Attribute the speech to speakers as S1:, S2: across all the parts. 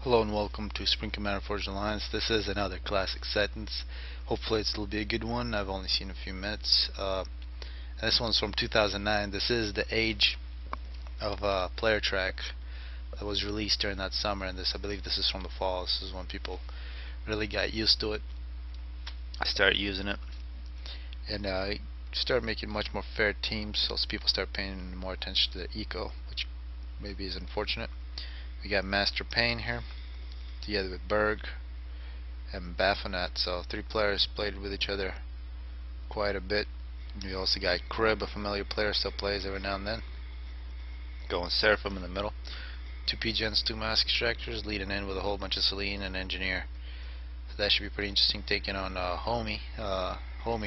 S1: Hello and welcome to Spring Commander Forged Alliance. This is another classic Setons. Hopefully it'll be a good one. I've only seen a few minutes. This one's from 2009. This is the age of player track that was released during that summer, and I believe this is from the fall. This is when people really got used to it. I started using it, and started making much more fair teams, so people start paying more attention to the eco, which maybe is unfortunate. We got Master Payne here, together with Berg and Baphomet, so three players played with each other quite a bit. We also got Crib, a familiar player, still plays every now and then. Going Seraphim in the middle. Two P-Gens, two Mask Extractors, leading in with a whole bunch of Celine and Engineer. So that should be pretty interesting, taking on Homie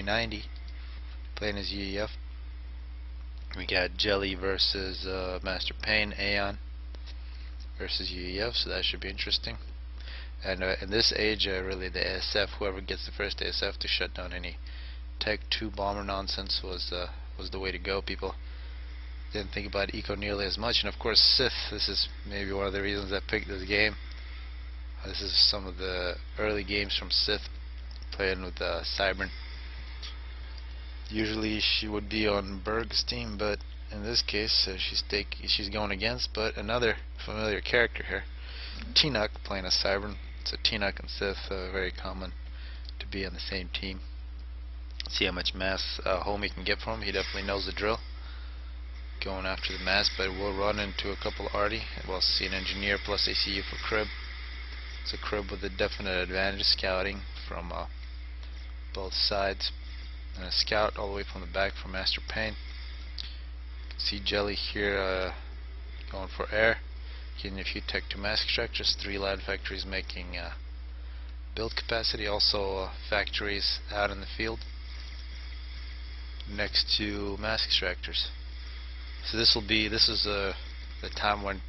S1: 90, playing his UEF. We got Jelly versus Master Payne, Aeon versus UEF, so that should be interesting. And in this age, really the ASF, whoever gets the first ASF to shut down any Tech 2 bomber nonsense was the way to go. People didn't think about eco nearly as much, and of course Sith. This is maybe one of the reasons I picked this game. This is some of the early games from Sith, playing with Cybern. Usually she would be on Berg's team, but in this case she's going against but another familiar character here, Tinoch, playing a Cybern. So Tinoch and Sith, very common to be on the same team. See how much mass Homie can get from him. He definitely knows the drill, going after the mass, but we'll run into a couple of Arty. We'll see an Engineer plus ACU for Crib. It's a Crib with a definite advantage, scouting from both sides, and a scout all the way from the back for Master Payne. See Jelly here going for air, getting a few Tech 2 Mask Extractors, 3 Lad Factories making build capacity, also factories out in the field next to Mask Extractors. So this is the time when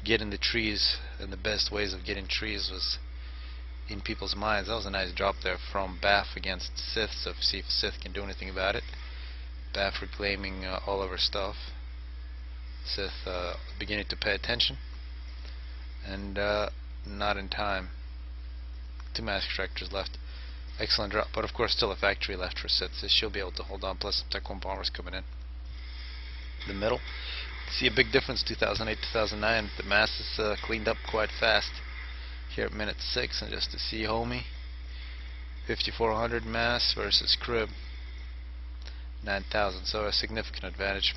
S1: getting the trees, and the best ways of getting trees was in people's minds. That was a nice drop there from Baff against Sith, so see if Sith can do anything about it. Baff reclaiming all of her stuff. Sith beginning to pay attention, and not in time. 2 Mask Extractors left. Excellent drop, but of course still a factory left for Sith, so she'll be able to hold on, plus some Tech 1 bombers coming in. The middle, see a big difference 2008-2009. The mass is cleaned up quite fast here at minute 6, and just to see Homie 5400 mass versus Crib 9000, so a significant advantage.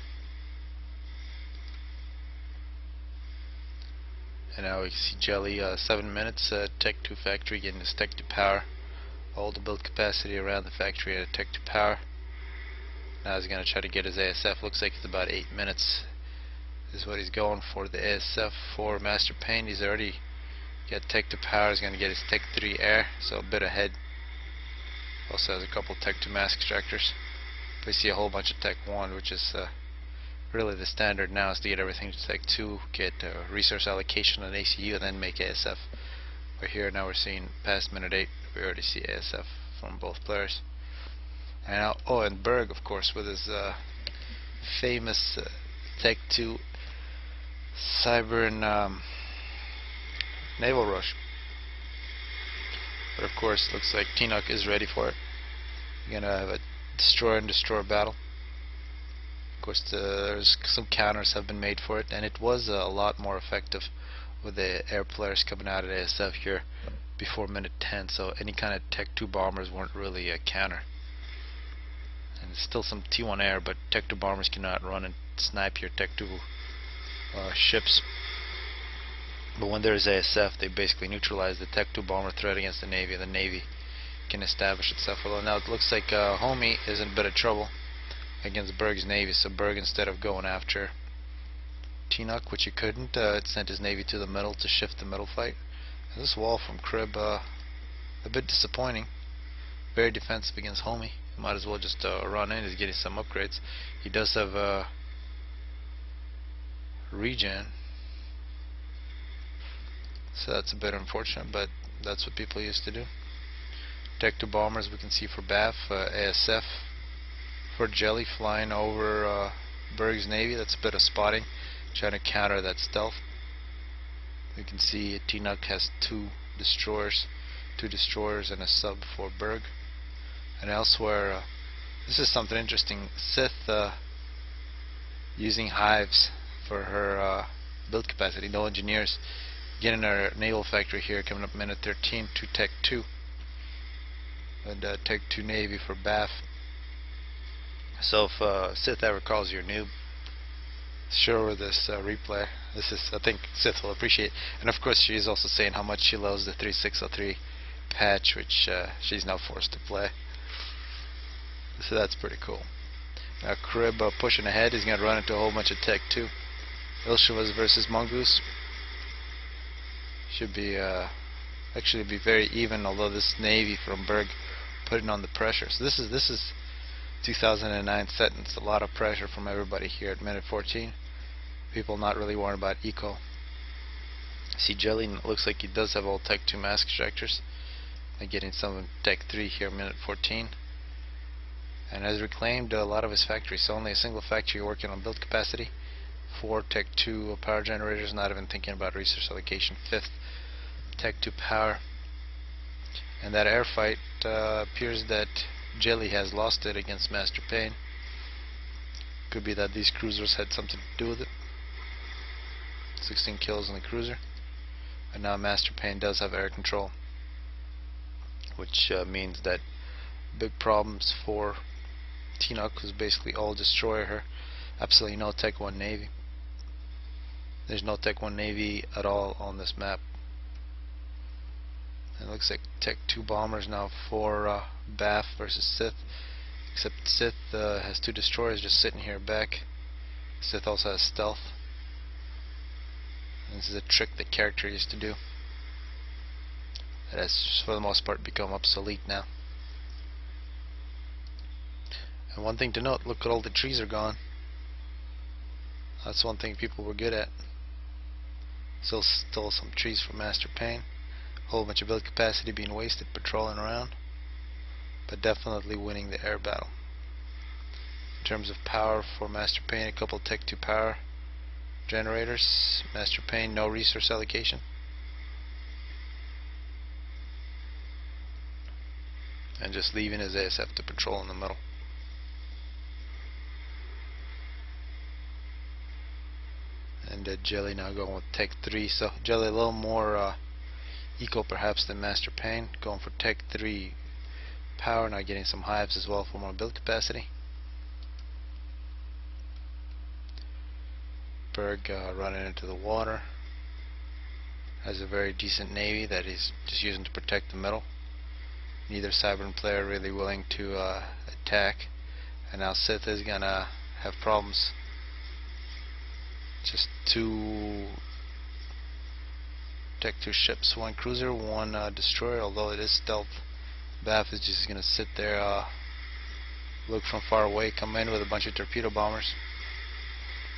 S1: And now we see Jelly 7 minutes, Tech 2 factory getting his Tech 2 power, all the build capacity around the factory at a Tech 2 power. Now he's going to try to get his ASF. Looks like it's about 8 minutes is what he's going for. The ASF for Master Payne, he's already got Tech 2 power. He's going to get his Tech 3 air, so a bit ahead. Also has a couple Tech 2 Mask Extractors. We see a whole bunch of Tech 1, which is really the standard now, is to get everything to Tech 2, get resource allocation on ACU, and then make ASF. But here now we're seeing past minute 8, we already see ASF from both players. And now, and Berg, of course, with his famous Tech 2 Cybern naval rush. But of course, looks like Tinoch is ready for it. We're gonna have a destroyer and destroyer battle. Of course, there's some counters have been made for it, and it was a lot more effective with the air players coming out at ASF here before minute 10. So any kind of Tech 2 bombers weren't really a counter. And still some T1 air, but Tech 2 bombers cannot run and snipe your Tech 2 ships. But when there's ASF, they basically neutralize the Tech 2 bomber threat against the Navy, and the Navy can establish itself. Although now it looks like Homie is in a bit of trouble against Berg's Navy, so Berg, instead of going after Tinoch, which he couldn't, it sent his Navy to the middle to shift the middle fight. And this wall from Crib, a bit disappointing. Very defensive against Homie. Might as well just run in. He's getting some upgrades. He does have regen, so that's a bit unfortunate, but that's what people used to do. Tech 2 bombers we can see for Baff, ASF for Jelly flying over Berg's Navy. That's a bit of spotting, trying to counter that stealth. You can see Tinoch has two destroyers and a sub for Berg. And elsewhere, this is something interesting. Sith using hives for her build capacity. No engineers. Getting our naval factory here, coming up minute 13 to Tech 2. And Tech 2 Navy for BAF. So if Sith ever calls you a noob, show her this replay. This is, I think Sith will appreciate. And of course she is also saying how much she loves the 3603 patch, which she's now forced to play. So that's pretty cool. Now Crib pushing ahead. He's going to run into a whole bunch of Tech 2. Ilshavas versus Mongoose. Should be actually be very even, although this Navy from Berg putting on the pressure. So this is 2009 Setons. A lot of pressure from everybody here at minute 14. People not really worried about eco. See Jelly looks like he does have all Tech 2 mask extractors. And getting some of Tech 3 here minute 14. And has reclaimed a lot of his factories. So only a single factory working on build capacity. 4 Tech 2 power generators, not even thinking about resource allocation. 5th Tech 2 power. And that air fight appears that Jelly has lost it against Master Payne. Could be that these cruisers had something to do with it. 16 kills on the cruiser. And now Master Payne does have air control, which means that big problems for Tinoch, who's basically all destroyer her. Absolutely no Tech 1 Navy. There's no Tech 1 Navy at all on this map. It looks like Tech 2 bombers now for BAF versus Sith. Except Sith has 2 destroyers just sitting here back. Sith also has stealth. And this is a trick that character used to do. That has, for the most part, become obsolete now. And one thing to note, look at all the trees are gone. That's one thing people were good at. Still stole some trees from Master Payne. A whole bunch of build capacity being wasted patrolling around. But definitely winning the air battle. In terms of power for Master Payne, a couple Tech 2 power generators. Master Payne, no resource allocation. And just leaving his ASF to patrol in the middle. And Jelly now going with Tech 3. So Jelly a little more eco perhaps than Master Payne. Going for Tech 3 power, now getting some hives as well for more build capacity. Berg running into the water. Has a very decent navy that he's just using to protect the middle. Neither Cybern player really willing to attack. And now Sith is gonna have problems. Just 2 Tech 2 ships, 1 cruiser, 1 destroyer, although it is stealth. BAF is just going to sit there, look from far away, come in with a bunch of torpedo bombers,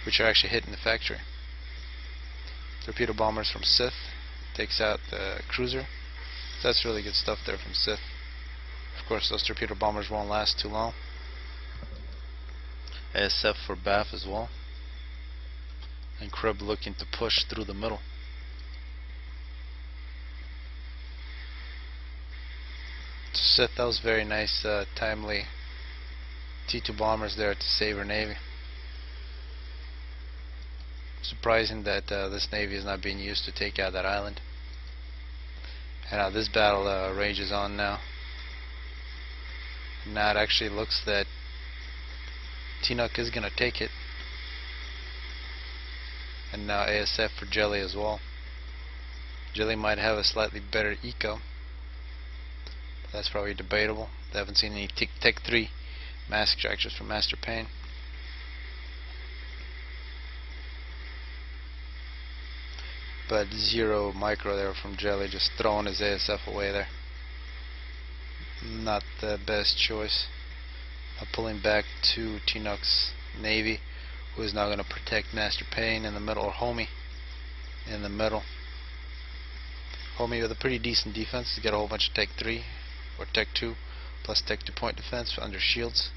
S1: which are actually hitting the factory. Torpedo bombers from Sith, takes out the cruiser. So that's really good stuff there from Sith. Of course, those torpedo bombers won't last too long. ASF for BAF as well. And Crib looking to push through the middle. Sith, that was very nice, timely T2 bombers there to save her navy. Surprising that this navy is not being used to take out that island. And this battle rages on now. Now it actually looks that Tinoch is going to take it. And now ASF for Jelly as well. Jelly might have a slightly better eco. That's probably debatable. They haven't seen any Tech 3 mask extractors from Master Payne. But 0 micro there from Jelly, just throwing his ASF away there. Not the best choice. Pulling back to Tinoch's navy, who is now going to protect Master Payne in the middle, or Homie in the middle. Homie with a pretty decent defense to get a whole bunch of Tech 3 or Tech 2 plus Tech 2 point defense under shields,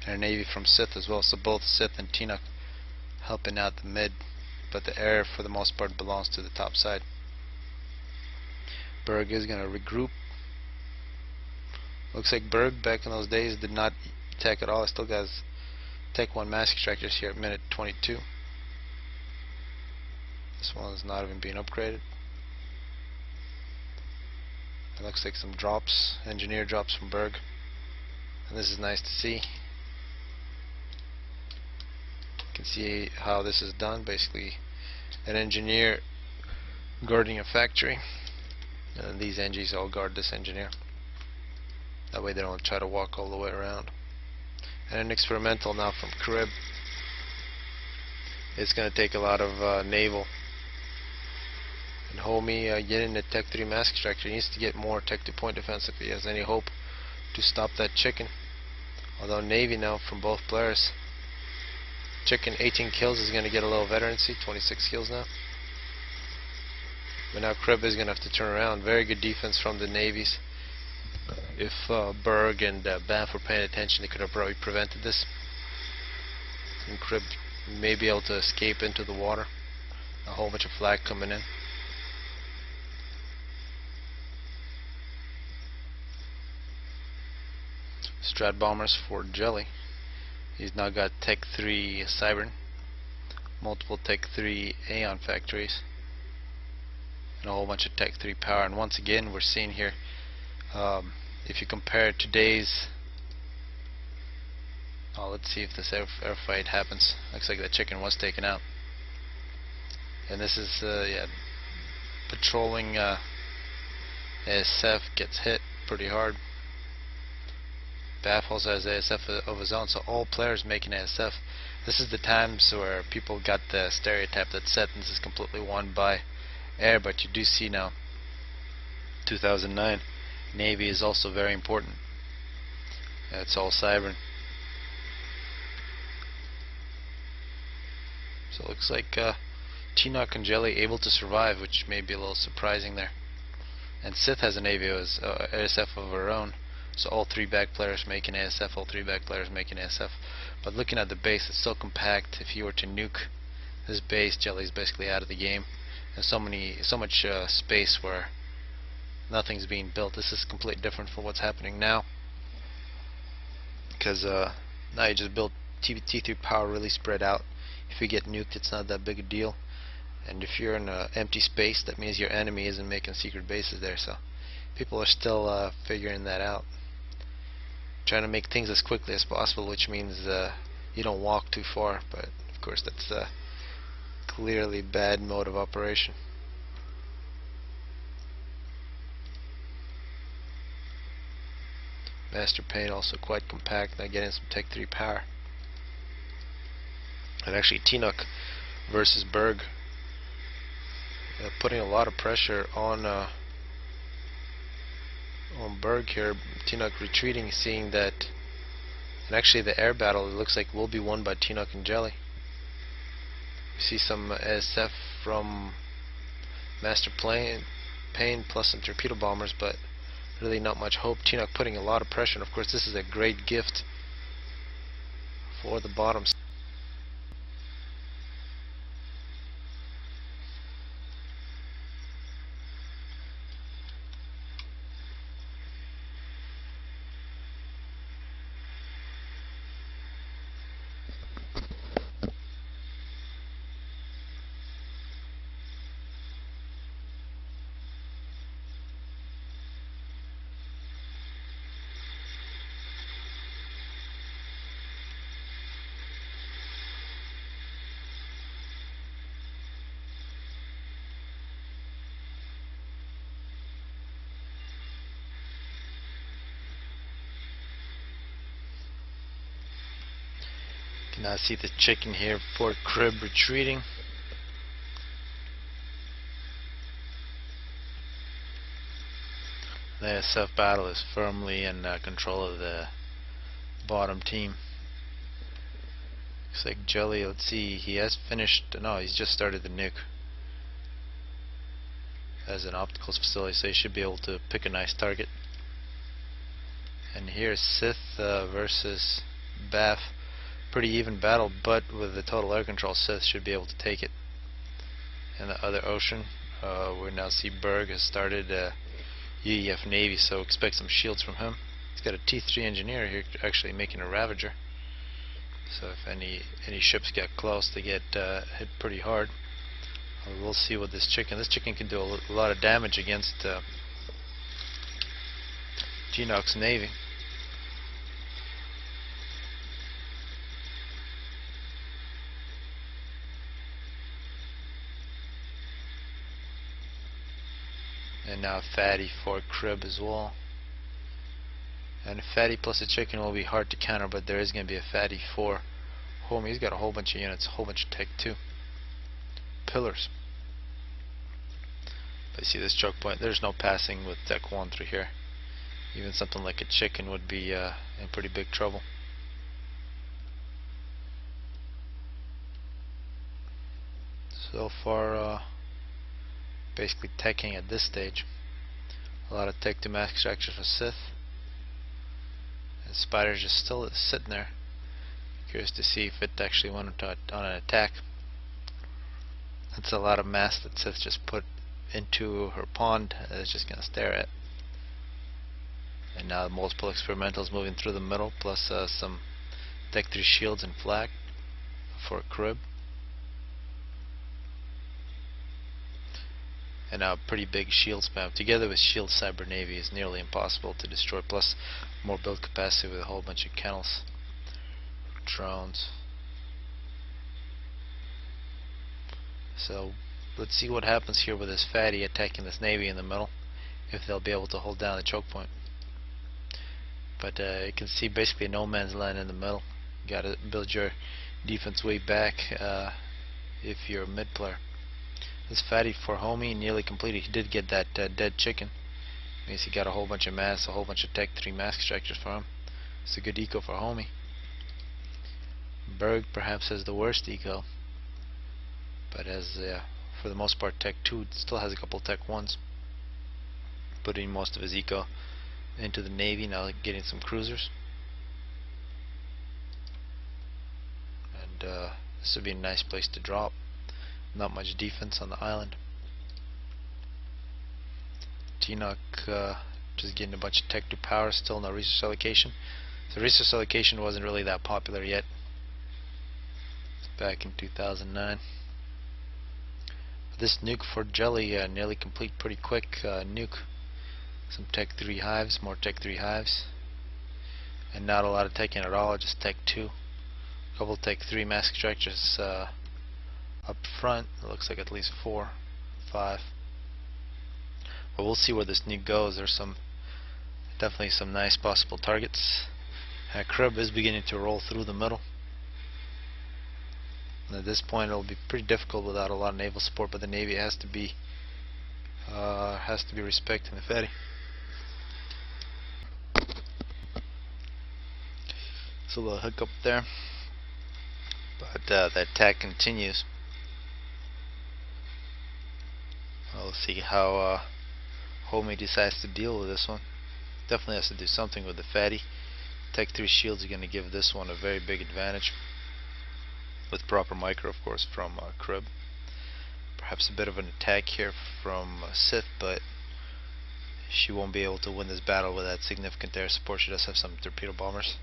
S1: and a navy from Sith as well. So both Sith and Tinoch helping out the mid. but the air for the most part belongs to the top side. Berg is going to regroup. Looks like Berg back in those days did not attack at all. He still got his Tech 1 mass extractors here at minute 22. This one is not even being upgraded. It looks like some drops, engineer drops from Berg, and this is nice to see. You can see how this is done. Basically, an engineer guarding a factory, and these NGs all guard this engineer. That way they don't try to walk all the way around. And an experimental now from Crib. It's going to take a lot of naval. And homie getting the Tech 3 mass extractor, he needs to get more Tech 2 point defense if he has any hope to stop that chicken. Although Navy now from both players. Chicken 18 kills is going to get a little veterancy, 26 kills now. But now Crib is going to have to turn around. Very good defense from the Navies. If Berg and Banff were paying attention, they could have probably prevented this. And Crib may be able to escape into the water. A whole bunch of flag coming in. Strat bombers for Jelly. He's now got Tech 3 Cybern, multiple Tech 3 Aeon factories, and a whole bunch of Tech 3 power. And once again, we're seeing here, if you compare today's, let's see if this air fight happens. Looks like the chicken was taken out. And this is patrolling ASF gets hit pretty hard. Baff also has ASF of his own, so all players making ASF. This is the times where people got the stereotype that Setons is completely won by air, but you do see now, 2009, Navy is also very important. It's all Cybern. So it looks like Tinoch and Jelly able to survive, which may be a little surprising there. And Sith has an ASF of her own. So all three back players making ASF, all three back players making ASF. But looking at the base, it's so compact. If you were to nuke this base, Jelly's basically out of the game. There's so much space where nothing's being built. This is completely different from what's happening now. Because now you just build T3 power really spread out. If you get nuked, it's not that big a deal. And if you're in an empty space, that means your enemy isn't making secret bases there. So people are still figuring that out. Trying to make things as quickly as possible, which means you don't walk too far, but of course that's a clearly bad mode of operation. Master Paint also quite compact, now getting some Tech 3 power. And actually Tinoch versus Berg, putting a lot of pressure on Berg here. Tinoch retreating, seeing that, and actually the air battle, it looks like will be won by Tinoch and Jelly. You see some ASF from Master Pain plus some torpedo bombers, but really not much hope. Tinoch putting a lot of pressure, and of course this is a great gift for the bottoms. Now see the chicken here, Fort Crib retreating. The ASF battle is firmly in control of the bottom team. Looks like Jelly, let's see, he has finished, no, he's just started the nuke. Has an opticals facility, so he should be able to pick a nice target. And here's Sith versus Baff. Pretty even battle, but with the total air control, Sith should be able to take it. in the other ocean. We now see Berg has started UEF Navy, so expect some shields from him. He's got a T3 engineer here actually making a Ravager, so if any ships get close, they get hit pretty hard. We'll see what this chicken can do a lot of damage against Genox's Navy. And now Fatty for Crib as well. And a Fatty plus a chicken will be hard to counter, but there is going to be a Fatty for Homie. He's got a whole bunch of units, a whole bunch of tech too. Pillars. But you see this choke point, there's no passing with tech 1 through here. Even something like a chicken would be in pretty big trouble. So far, basically teching at this stage. A lot of tech to mass extraction for Sith. And Spider's just still sitting there. Curious to see if it actually went on an attack. That's a lot of mass that Sith just put into her pond. It's just going to stare at. And now multiple experimentals moving through the middle, plus some Tech 3 shields and flak for a Crib. And now a pretty big shield spam. Together with shield Cyber Navy is nearly impossible to destroy, plus more build capacity with a whole bunch of kennels. Drones. So let's see what happens here with this Fatty attacking this Navy in the middle, if they'll be able to hold down the choke point. But you can see basically no man's land in the middle. You gotta build your defense way back if you're a mid player. This Fatty for Homie nearly completed. He did get that dead chicken. Means he got a whole bunch of mass, a whole bunch of Tech 3 mass extractors for him. It's a good eco for Homie. Berg perhaps has the worst eco, but has for the most part Tech 2 still has a couple Tech 1s, putting most of his eco into the Navy, now getting some cruisers. And this would be a nice place to drop. Not much defense on the island. Tinoch just getting a bunch of Tech 2 power, still no resource allocation. So resource allocation wasn't really that popular yet. It's back in 2009. But this nuke for Jelly nearly complete pretty quick. Nuke. Some Tech 3 hives, more Tech 3 hives. And not a lot of Tech in at all, just Tech 2. A couple Tech 3 mass extractors up front. It looks like at least 4, 5. But we'll see where this nuke goes. There's definitely some nice possible targets. Crib is beginning to roll through the middle. And at this point it'll be pretty difficult without a lot of naval support, but the Navy has to be respecting the Fatty. So a little hiccup there, but the attack continues. We'll see how Homie decides to deal with this one. Definitely has to do something with the Fatty. Tech 3 shields are going to give this one a very big advantage, with proper micro of course from Crib. Perhaps a bit of an attack here from Sith, but she won't be able to win this battle with that significant air support. She does have some torpedo bombers.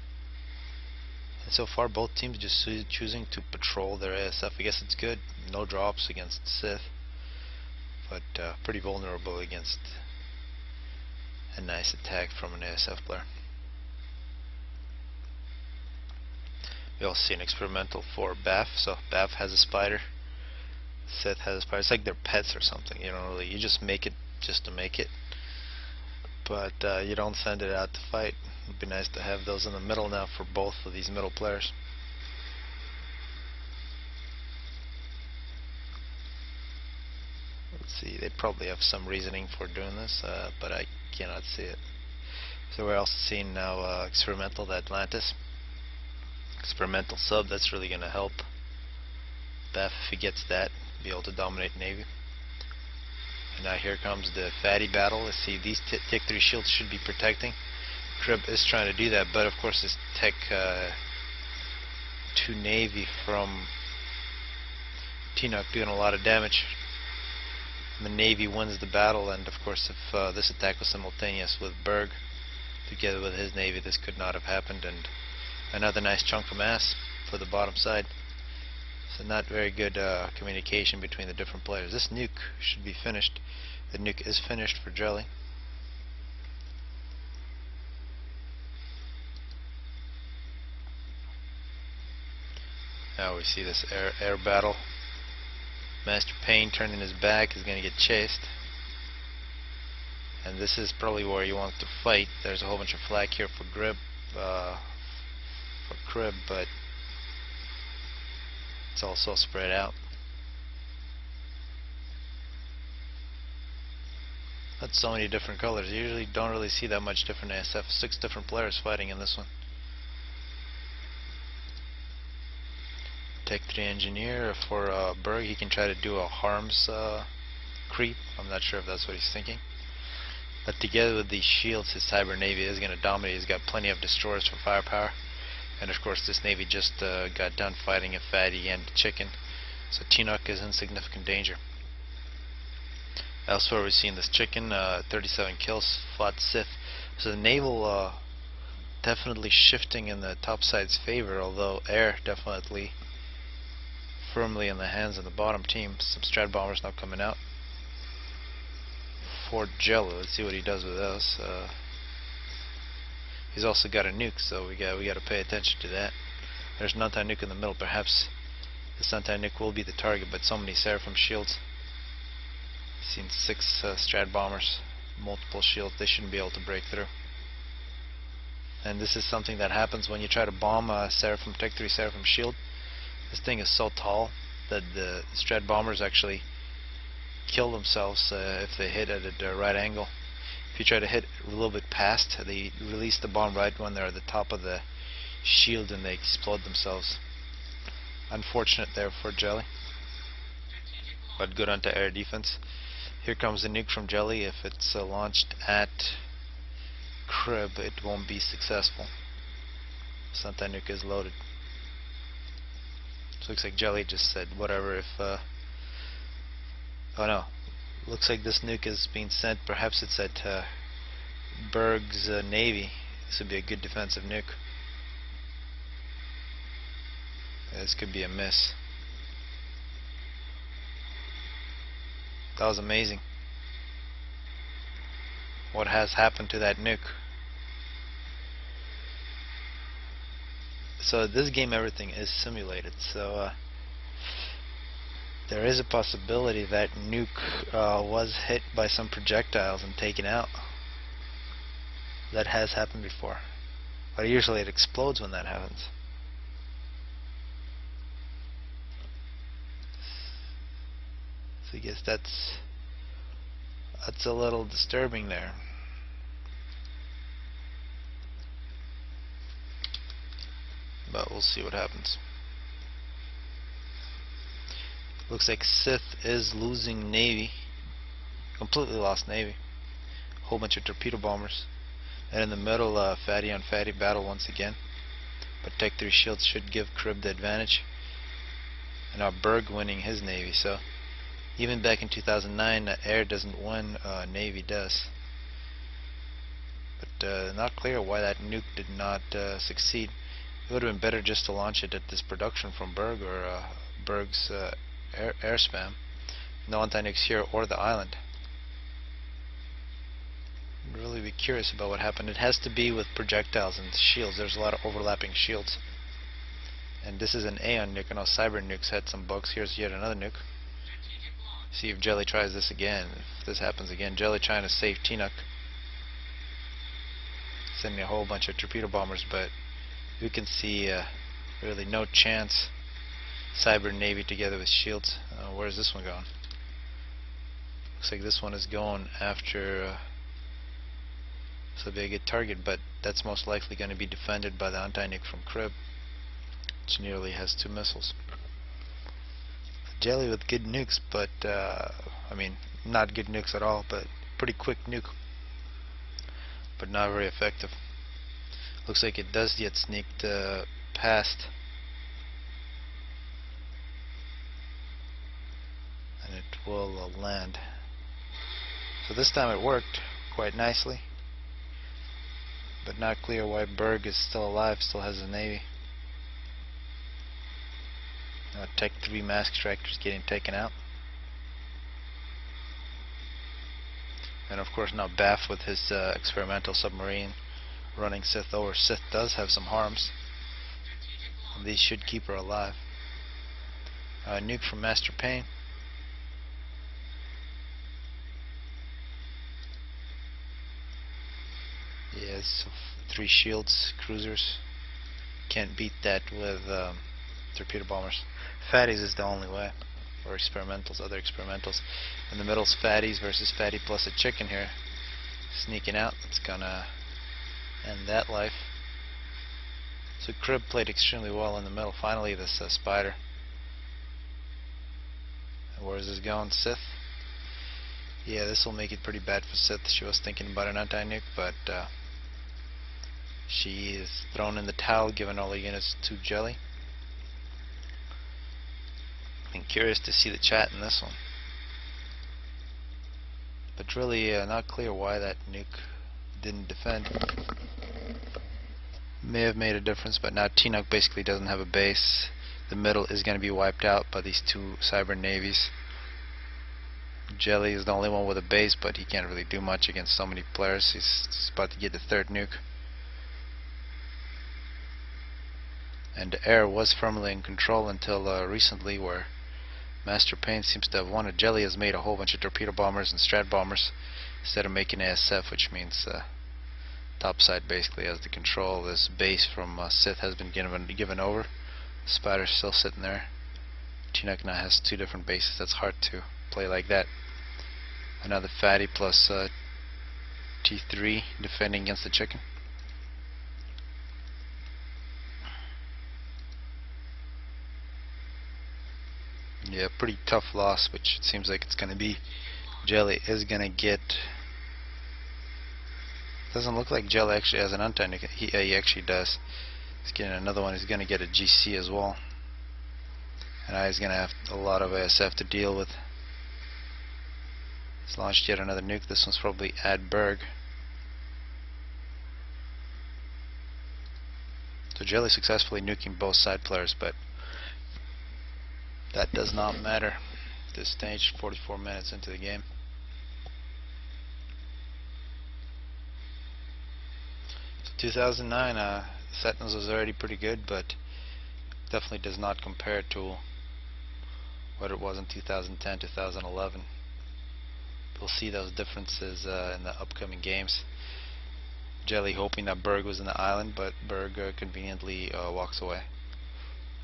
S1: And so far both teams just choosing to patrol their ASF. I guess it's good. No drops against Sith, but pretty vulnerable against a nice attack from an ASF player. We also see an experimental for Baff. So Baff has a spider. Sith has a spider. It's like they're pets or something. You don't really, you just make it just to make it. But you don't send it out to fight. It'd be nice to have those in the middle now for both of these middle players. Let's see, they probably have some reasoning for doing this, but I cannot see it. So we're also seeing now experimental, the Atlantis. Experimental sub, that's really going to help Baff if he gets that, be able to dominate Navy. And now here comes the Fatty battle. Let's see, these Tech 3 shields should be protecting. Crib is trying to do that, but of course this Tech 2 Navy from Tinoch doing a lot of damage. the Navy wins the battle, and of course if this attack was simultaneous with Berg together with his Navy, this could not have happened, and another nice chunk of mass for the bottom side. So not very good communication between the different players. This nuke should be finished. The nuke is finished for Jelly. Now we see this air battle. Master Payne turning his back is going to get chased. And this is probably where you want to fight. There's a whole bunch of flak here for crib, but it's also spread out. That's so many different colors. You usually don't really see that much different ASF. 6 different players fighting in this one. Tech 3 engineer for Berg. He can try to do a harms creep. I'm not sure if that's what he's thinking. But together with these shields, his cyber navy is going to dominate. He's got plenty of destroyers for firepower. And of course this navy just got done fighting a fatty and a chicken. So Tinook is in significant danger. Elsewhere we've seen this chicken, 37 kills, fought Sith. So the naval definitely shifting in the topside's favor, although air definitely firmly in the hands of the bottom team. Some Strat bombers now coming out for Jello. Let's see what he does with those. He's also got a nuke, so we got to pay attention to that. There's an anti-nuke in the middle. Perhaps this anti-nuke will be the target, but so many Seraphim shields. Seen 6 Strat bombers, multiple shields. They shouldn't be able to break through. And this is something that happens when you try to bomb a Seraphim Tech 3 Seraphim shield. This thing is so tall that the Strat bombers actually kill themselves if they hit at a right angle. If you try to hit a little bit past, they release the bomb right when they're at the top of the shield and they explode themselves. Unfortunate there for Jelly, but good anti-air defense. Here comes the nuke from Jelly. If it's launched at Crib, it won't be successful. This anti-nuke is loaded. So looks like Jelly just said whatever. If oh no, looks like this nuke is being sent. Perhaps it's at Berg's navy. This would be a good defensive nuke. This could be a miss. That was amazing. What has happened to that nuke? So this game everything is simulated, so there is a possibility that nuke was hit by some projectiles and taken out. That has happened before, but usually it explodes when that happens. So I guess that's a little disturbing there. But we'll see what happens. Looks like Sith is losing Navy. Completely lost Navy. A whole bunch of torpedo bombers. And in the middle, fatty on fatty battle once again. But Tech 3 shields should give Crib the advantage. And now Berg winning his Navy. So even back in 2009, air doesn't win, Navy does. But not clear why that nuke did not succeed. It would have been better just to launch it at this production from Berg or Berg's air spam. No anti-nukes here or the island. I'd really be curious about what happened. It has to be with projectiles and shields. There's a lot of overlapping shields. And this is an Aeon nuke. I know Cyber nukes had some bugs. Here's yet another nuke. See if Jelly tries this again. If this happens again, Jelly trying to save Tinook. Sending a whole bunch of torpedo bombers, but you can see really no chance. Cyber Navy together with shields. Where's this one going? Looks like this one is going after so be a good target, but that's most likely going to be defended by the anti-nuke from Crib, which nearly has 2 missiles. Jelly with good nukes, but I mean not good nukes at all, but pretty quick nuke, but not very effective. Looks like it does get sneaked past, and it will land. So this time it worked quite nicely, but not clear why Berg is still alive, still has a navy. Tech 3 mass extractors getting taken out. And of course now Baff with his experimental submarine running Sith over. Sith does have some harms, and these should keep her alive. Nuke from Master Payne. Yes, 3 shields, cruisers. Can't beat that with torpedo bombers. Fatties is the only way. Or experimentals, other experimentals. In the middle's fatties versus fatty plus a chicken here. Sneaking out. It's gonna end that life. So Crib played extremely well in the middle. Finally this spider. And where is this going? Sith? Yeah, this will make it pretty bad for Sith. She was thinking about an anti-nuke, but she is thrown in the towel, given all the units to Jelly. I'm curious to see the chat in this one. But really not clear why that nuke didn't defend. May have made a difference, but now T-Nuke basically doesn't have a base. The middle is going to be wiped out by these 2 cyber navies. Jelly is the only one with a base, but he can't really do much against so many players. He's about to get the 3rd nuke. And the air was firmly in control until recently, where Master Payne seems to have won it. Jelly has made a whole bunch of torpedo bombers and strat bombers instead of making ASF, which means topside basically has the control. This base from Sith has been given over. Spider's still sitting there. T-Nuke now has 2 different bases. That's hard to play like that. Another fatty plus T3 defending against the chicken. Yeah, pretty tough loss, which it seems like it's going to be. Jelly is going to get... Doesn't look like Jelly actually has an anti-nuke. He actually does. He's getting another one. He's going to get a GC as well. And now he's going to have a lot of ASF to deal with. He's launched yet another nuke. This one's probably at Berg. So Jelly successfully nuking both side players, but that does not matter at this stage, 44 minutes into the game. So 2009, Setons was already pretty good, but definitely does not compare to what it was in 2010, 2011. We'll see those differences in the upcoming games. Jelly hoping that Berg was in the island, but Berg conveniently walks away.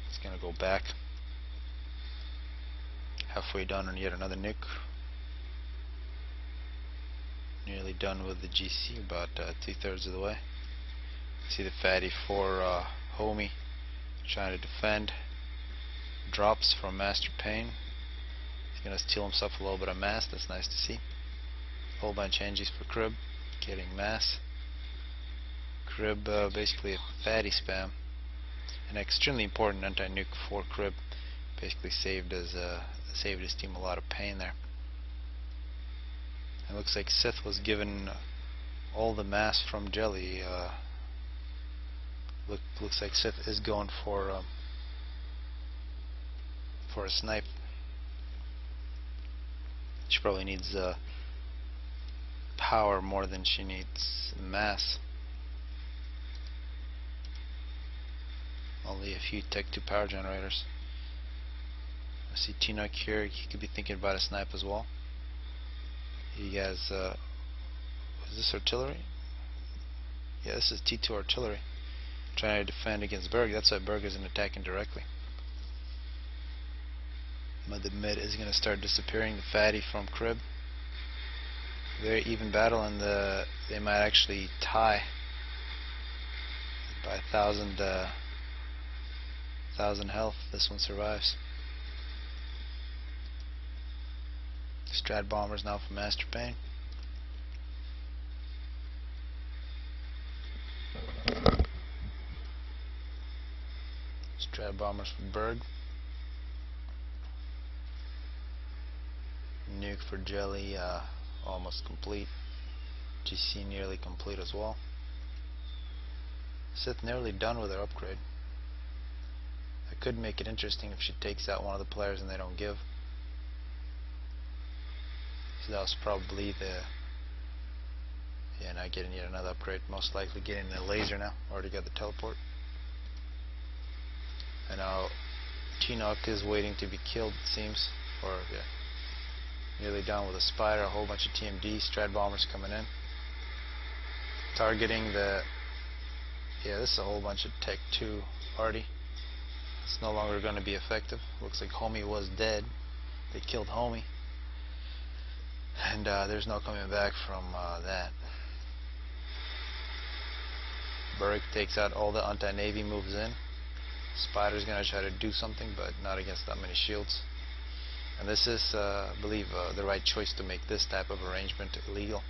S1: It's going to go back. Halfway done on yet another nuke. Nearly done with the GC, about 2/3 of the way. See the fatty for Homie trying to defend. Drops from Master Payne. He's going to steal himself a little bit of mass. That's nice to see. Whole bunch of changes for Crib, getting mass. Crib basically a fatty spam. An extremely important anti-nuke for Crib. Basically saved his team a lot of pain there. It looks like Sith was given all the mass from Jelly. Looks like Sith is going for a snipe. She probably needs power more than she needs mass. Only a few Tech 2 power generators. I see T-Nuke here. He could be thinking about a snipe as well. He has is this artillery? Yeah, this is T2 artillery. Trying to defend against Berg. That's why Berg isn't attacking directly. But the mid is going to start disappearing. The fatty from Crib. Very even battle, and they might actually tie by 1,000 health. This one survives. Strat bombers now from Master Payne. Strat bombers from Berg. Nuke for Jelly almost complete. GC nearly complete as well. Sith nearly done with her upgrade. I could make it interesting if she takes out one of the players and they don't give. So that was probably the... Yeah, not getting yet another upgrade. Most likely getting a laser now. Already got the teleport. And now Tinoch is waiting to be killed, it seems. Or, yeah. Nearly done with a spider, a whole bunch of TMD, Strat bombers coming in. Targeting the... Yeah, this is a whole bunch of Tech 2 already. It's no longer going to be effective. Looks like Homie was dead. They killed Homie. And there's no coming back from that. Berg takes out all the anti-navy moves in. Spider's going to try to do something, but not against that many shields. And this is, I believe, the right choice to make this type of arrangement illegal.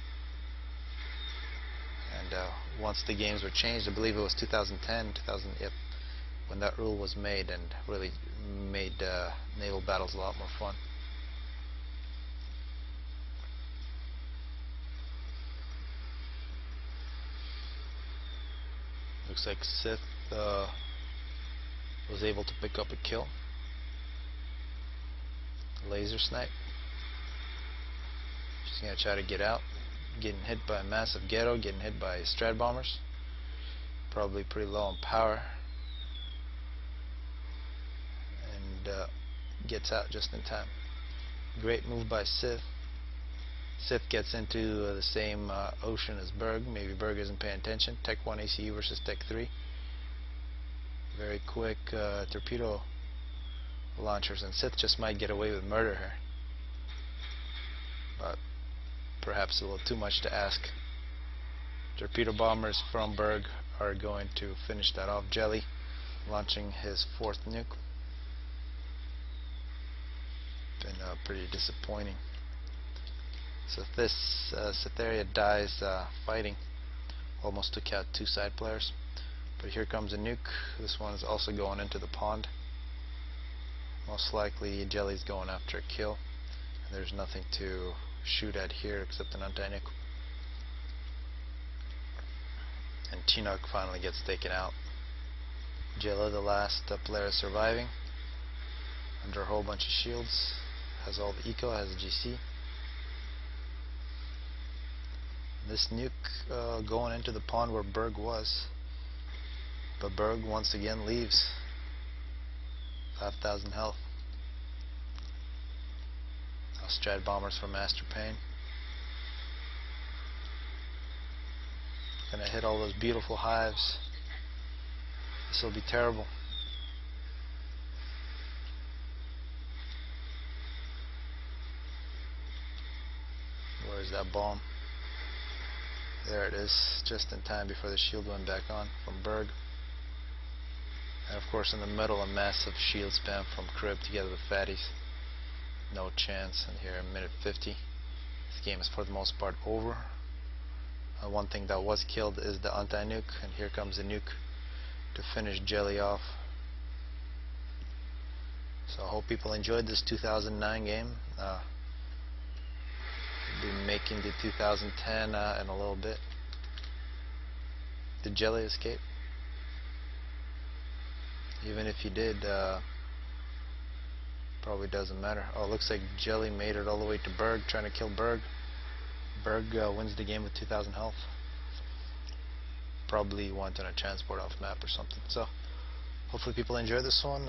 S1: And once the games were changed, I believe it was 2010, yep, when that rule was made, and really made naval battles a lot more fun. Looks like Sith was able to pick up a kill. Laser snipe. She's gonna try to get out. Getting hit by a massive ghetto, getting hit by Strat bombers. Probably pretty low on power. And gets out just in time. Great move by Sith. Sith gets into the same ocean as Berg. Maybe Berg isn't paying attention. Tech 1 ACU versus Tech 3. Very quick torpedo launchers, and Sith just might get away with murder here. But perhaps a little too much to ask. Torpedo bombers from Berg are going to finish that off. Jelly launching his 4th nuke. Been pretty disappointing. So this Cytheria dies fighting. Almost took out 2 side players. But here comes a nuke. This one is also going into the pond. Most likely Jelly's going after a kill. And there's nothing to shoot at here except an anti-nuke. And Tinoch finally gets taken out. Jelly, the last player surviving, under a whole bunch of shields. Has all the eco, has a GC. This nuke going into the pond where Berg was. But Berg once again leaves. 5,000 health. Now Strat bombers for Master Pain. Gonna hit all those beautiful hives. This will be terrible. Where is that bomb? There it is, just in time before the shield went back on from Berg. And of course in the middle a massive shield spam from Crib together with Fatties. No chance. And here in minute 50, this game is for the most part over. One thing that was killed is the anti-nuke, and here comes the nuke to finish Jelly off. So I hope people enjoyed this 2009 game. We'll be making the 2010 in a little bit. Did Jelly escape? Even if he did, probably doesn't matter. Oh, it looks like Jelly made it all the way to Berg, trying to kill Berg. Berg wins the game with 2,000 health. Probably went on a transport off map or something. So hopefully people enjoy this one.